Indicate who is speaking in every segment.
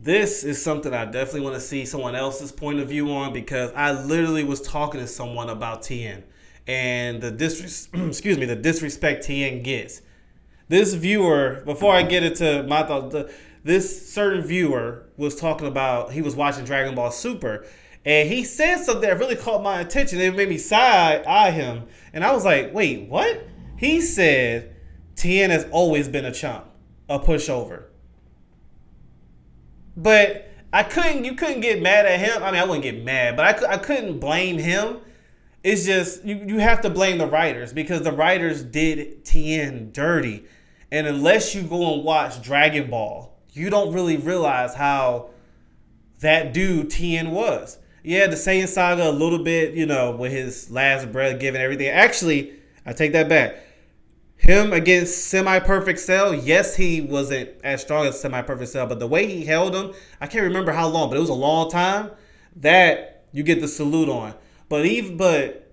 Speaker 1: This is something I definitely want to see someone else's point of view on, because I literally was talking to someone about Tien and the the disrespect Tien gets. This viewer, before I get into my thoughts, this certain viewer was talking about, he was watching Dragon Ball Super, and he said something that really caught my attention. It made me side eye him, and I was like, wait, what? He said Tien has always been a chump, a pushover. But you couldn't get mad at him. I mean, I wouldn't get mad, but I couldn't blame him. It's just, you have to blame the writers, because the writers did Tien dirty. And unless you go and watch Dragon Ball, you don't really realize how that dude Tien was. Yeah, the Saiyan Saga a little bit, with his last breath giving everything. Actually, I take that back. Him against Semi-Perfect Cell, yes, he wasn't as strong as Semi-Perfect Cell, but the way he held him, I can't remember how long, but it was a long time. That you get the salute on. But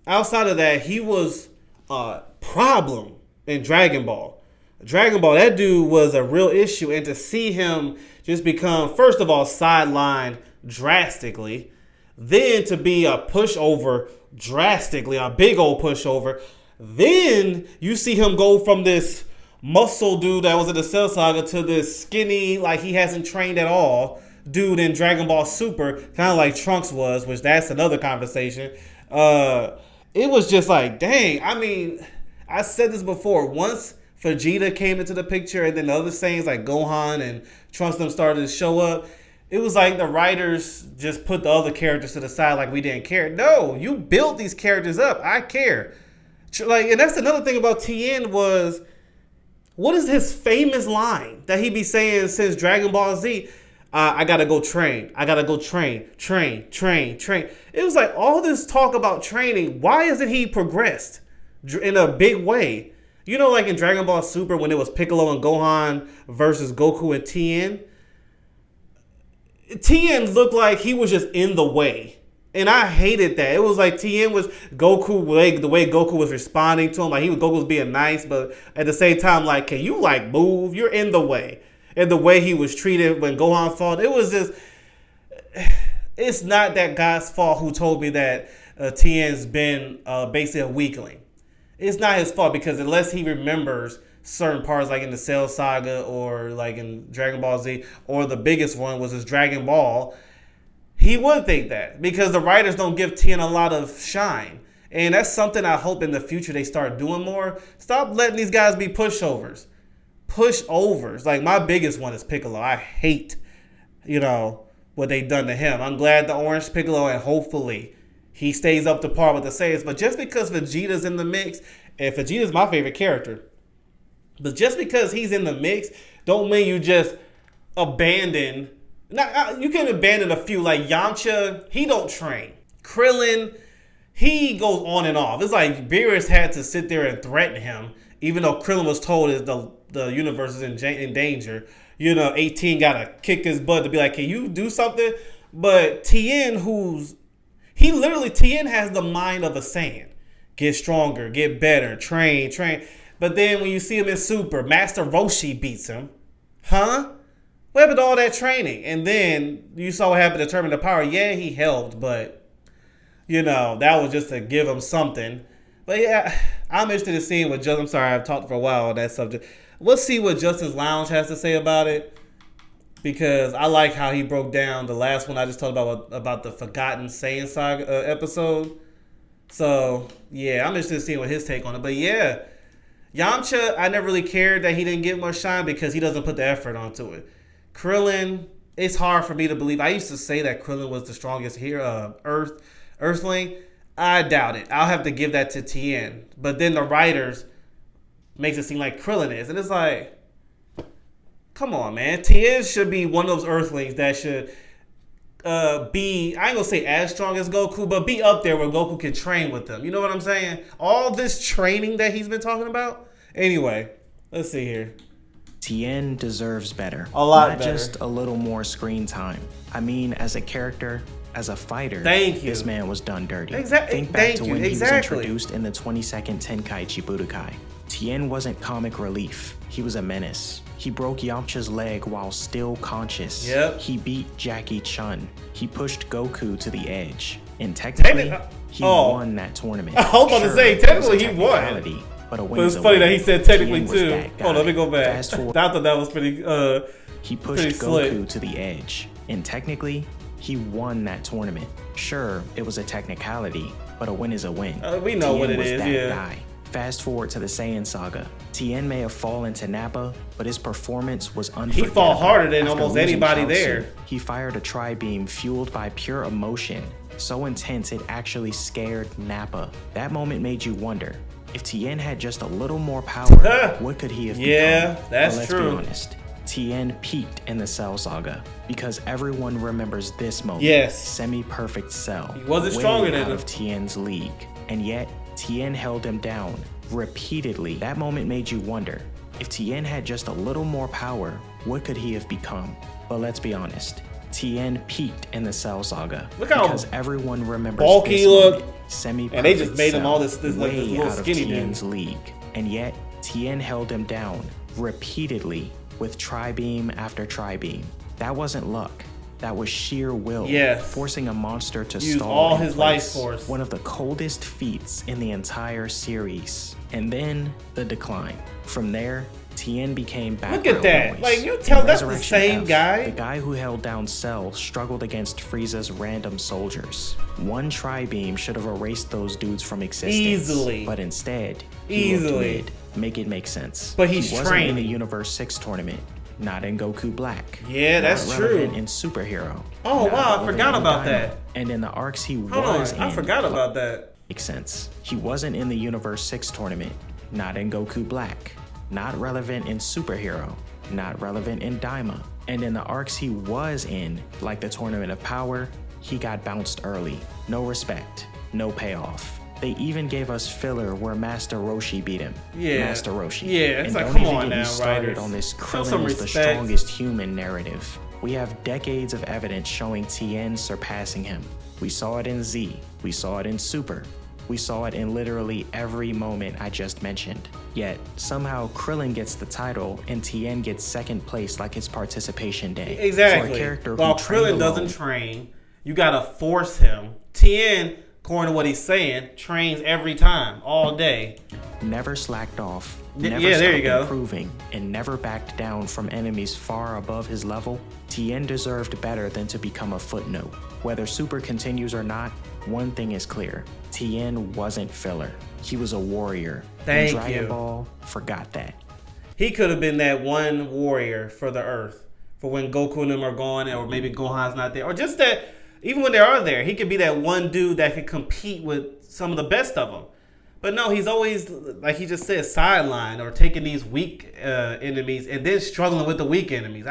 Speaker 1: outside of that, he was a problem in Dragon Ball. Dragon Ball, that dude was a real issue, and to see him just become, first of all, sidelined drastically, then to be a pushover drastically, a big old pushover. Then you see him go from this muscle dude that was in the Cell Saga to this skinny, like he hasn't trained at all, dude in Dragon Ball Super, kind of like Trunks was, which that's another conversation. It was just like, dang. I mean, I said this before. Once Vegeta came into the picture, and then the other Saiyans like Gohan and Trunks them started to show up, it was like the writers just put the other characters to the side like we didn't care. No, you built these characters up. I care. And that's another thing about Tien was, what is his famous line that he be saying since Dragon Ball Z? I gotta go train. I gotta go train. It was like all this talk about training. Why hasn't he progressed in a big way? Like in Dragon Ball Super when it was Piccolo and Gohan versus Goku and Tien. Tien looked like he was just in the way. And I hated that. It was like Tien was Goku, the way Goku was responding to him. Like Goku was being nice, but at the same time, like, can you move? You're in the way. And the way he was treated when Gohan fought, it was just, it's not that guy's fault who told me that Tien's been basically a weakling. It's not his fault, because unless he remembers certain parts, like in the Cell Saga or like in Dragon Ball Z, or the biggest one was his Dragon Ball, he would think that, because the writers don't give Tien a lot of shine. And that's something I hope in the future they start doing more. Stop letting these guys be pushovers. Pushovers. Like, my biggest one is Piccolo. I hate, what they done to him. I'm glad the Orange Piccolo, and hopefully he stays up to par with the Saiyans. But just because Vegeta's in the mix, and Vegeta's my favorite character, but just because he's in the mix, don't mean you just abandon. Now, you can abandon a few, like Yamcha, he don't train. Krillin, he goes on and off. It's like Beerus had to sit there and threaten him, even though Krillin was told the universe is in danger. 18 got to kick his butt to be like, can you do something? But Tien, Tien has the mind of a Saiyan. Get stronger, get better, train. But then when you see him in Super, Master Roshi beats him. Huh? What happened to all that training? And then you saw what happened to Determine the Power. Yeah, he helped, but, that was just to give him something. But yeah, I'm interested in seeing what Justin, I'm sorry, I've talked for a while on that subject. Let's see what Justin's Lounge has to say about it, because I like how he broke down the last one I just talked about the Forgotten Saiyan Saga episode. So, yeah, I'm interested in seeing what his take on it. But yeah, Yamcha, I never really cared that he didn't get much shine because he doesn't put the effort onto it. Krillin, it's hard for me to believe. I used to say that Krillin was the strongest Earthling. I doubt it. I'll have to give that to Tien. But then the writers makes it seem like Krillin is. And it's like, come on, man. Tien should be one of those Earthlings that should be, I ain't gonna say as strong as Goku, but be up there where Goku can train with him. You know what I'm saying? All this training that he's been talking about. Anyway, let's see here.
Speaker 2: Tien deserves better.
Speaker 1: A lot
Speaker 2: Not
Speaker 1: better.
Speaker 2: just a little more screen time. I mean, as a character, as a fighter,
Speaker 1: Thank you.
Speaker 2: This man was done dirty.
Speaker 1: Exactly.
Speaker 2: Think back
Speaker 1: Thank
Speaker 2: to
Speaker 1: you.
Speaker 2: when
Speaker 1: Exactly.
Speaker 2: he was introduced in the 22nd Tenkaichi Budokai. Tien wasn't comic relief. he was a menace. He broke Yamcha's leg while still conscious.
Speaker 1: Yep.
Speaker 2: He beat Jackie Chun. He pushed Goku to the edge. And technically, he won that tournament.
Speaker 1: I was about to say, technically he won.
Speaker 2: But
Speaker 1: it's funny that he said technically too. Hold on, let me go back. I thought that was pretty
Speaker 2: he pushed Goku to the edge. And technically, he won that tournament. Sure, it was a technicality, but a win is a win.
Speaker 1: We know what it is, yeah.
Speaker 2: Guy. Fast forward to the Saiyan saga. Tien may have fallen to Nappa, but his performance was unforgettable.
Speaker 1: He fought harder than almost anybody there.
Speaker 2: He fired a tri-beam fueled by pure emotion, so intense it actually scared Nappa. That moment made you wonder, if Tien had just a little more power, what could he have become?
Speaker 1: Yeah, that's
Speaker 2: let's
Speaker 1: true.
Speaker 2: Be honest. Tien peaked in the Cell saga because everyone remembers this moment.
Speaker 1: Yes.
Speaker 2: Semi-perfect Cell.
Speaker 1: He wasn't stronger than
Speaker 2: out
Speaker 1: him.
Speaker 2: of Tien's league, and yet Tien held him down repeatedly. That moment made you wonder, if Tien had just a little more power, what could he have become? But let's be honest. Tien peaked in the Cell saga because everyone remembers
Speaker 1: bulky
Speaker 2: this
Speaker 1: look,
Speaker 2: moment. Semi-perfect
Speaker 1: and they just made him all this
Speaker 2: way
Speaker 1: little
Speaker 2: out of
Speaker 1: skinny
Speaker 2: Tien's
Speaker 1: dude.
Speaker 2: league, and yet Tien held him down repeatedly with tri-beam after tri-beam. That wasn't luck. That was sheer will, forcing a monster to
Speaker 1: use
Speaker 2: stall
Speaker 1: all
Speaker 2: in
Speaker 1: his
Speaker 2: place.
Speaker 1: life force.
Speaker 2: One of the coldest feats in the entire series. And then the decline. From there, Tien became background
Speaker 1: Look at that.
Speaker 2: noise.
Speaker 1: Like, you tell that's the
Speaker 2: Resurrection
Speaker 1: same
Speaker 2: F,
Speaker 1: guy.
Speaker 2: The guy who held down Cell struggled against Frieza's random soldiers. One tri-beam should have erased those dudes from existence.
Speaker 1: Easily.
Speaker 2: But instead, he looked mid. Make it make sense.
Speaker 1: But he
Speaker 2: wasn't in the Universe 6 tournament. Not in Goku Black.
Speaker 1: Yeah, that's
Speaker 2: not
Speaker 1: true.
Speaker 2: relevant in Superhero.
Speaker 1: Oh,
Speaker 2: Not
Speaker 1: wow, I
Speaker 2: relevant
Speaker 1: forgot
Speaker 2: in
Speaker 1: about
Speaker 2: Daima.
Speaker 1: that.
Speaker 2: And in the arcs he
Speaker 1: Hold
Speaker 2: was
Speaker 1: on,
Speaker 2: in.
Speaker 1: I forgot about that.
Speaker 2: Makes sense. He wasn't in the Universe 6 tournament. Not in Goku Black. Not relevant in Superhero. Not relevant in Daima. And in the arcs he was in, like the Tournament of Power, he got bounced early. No respect. No payoff. They even gave us filler where Master Roshi beat him.
Speaker 1: Yeah.
Speaker 2: Master Roshi.
Speaker 1: Yeah, it's
Speaker 2: and
Speaker 1: like,
Speaker 2: don't
Speaker 1: come
Speaker 2: even
Speaker 1: on
Speaker 2: get me
Speaker 1: now,
Speaker 2: started
Speaker 1: writers.
Speaker 2: on this
Speaker 1: Show some
Speaker 2: Krillin is the
Speaker 1: respect.
Speaker 2: strongest human narrative. We have decades of evidence showing Tien surpassing him. We saw it in Z. We saw it in Super. We saw it in literally every moment I just mentioned. Yet, somehow Krillin gets the title and Tien gets second place like it's participation day.
Speaker 1: Exactly.
Speaker 2: For a character
Speaker 1: While
Speaker 2: who trained
Speaker 1: Krillin
Speaker 2: alone,
Speaker 1: doesn't train, you gotta force him. Tien, according to what he's saying, trains every time, all day.
Speaker 2: never slacked off,
Speaker 1: Yeah,
Speaker 2: never
Speaker 1: there
Speaker 2: stopped
Speaker 1: you go.
Speaker 2: improving, and never backed down from enemies far above his level, Tien deserved better than to become a footnote. Whether Super continues or not, one thing is clear. Tien wasn't filler. He was a warrior.
Speaker 1: Thank
Speaker 2: and Dragon
Speaker 1: you.
Speaker 2: Ball forgot that.
Speaker 1: He could have been that one warrior for the Earth. For when Goku and them are gone, or maybe Gohan's not there. Or just that, even when they are there, he could be that one dude that could compete with some of the best of them. But no, he's always, like he just said, sidelined or taking these weak enemies and then struggling with the weak enemies.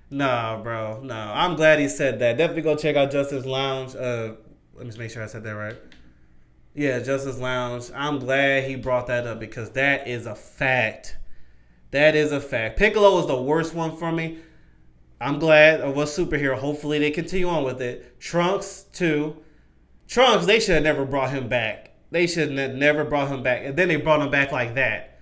Speaker 1: Nah, bro. No. I'm glad he said that. Definitely go check out Justice Lounge. Let me just make sure I said that right. Yeah, Justice Lounge. I'm glad he brought that up because that is a fact. That is a fact. Piccolo is the worst one for me. I'm glad of a superhero. Hopefully they continue on with it. Trunks, too. Trunks, they should have never brought him back. They should have never brought him back. And then they brought him back like that.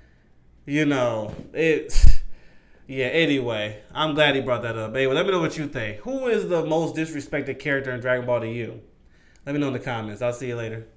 Speaker 1: You know, yeah, anyway. I'm glad he brought that up. Anyway, let me know what you think. Who is the most disrespected character in Dragon Ball to you? Let me know in the comments. I'll see you later.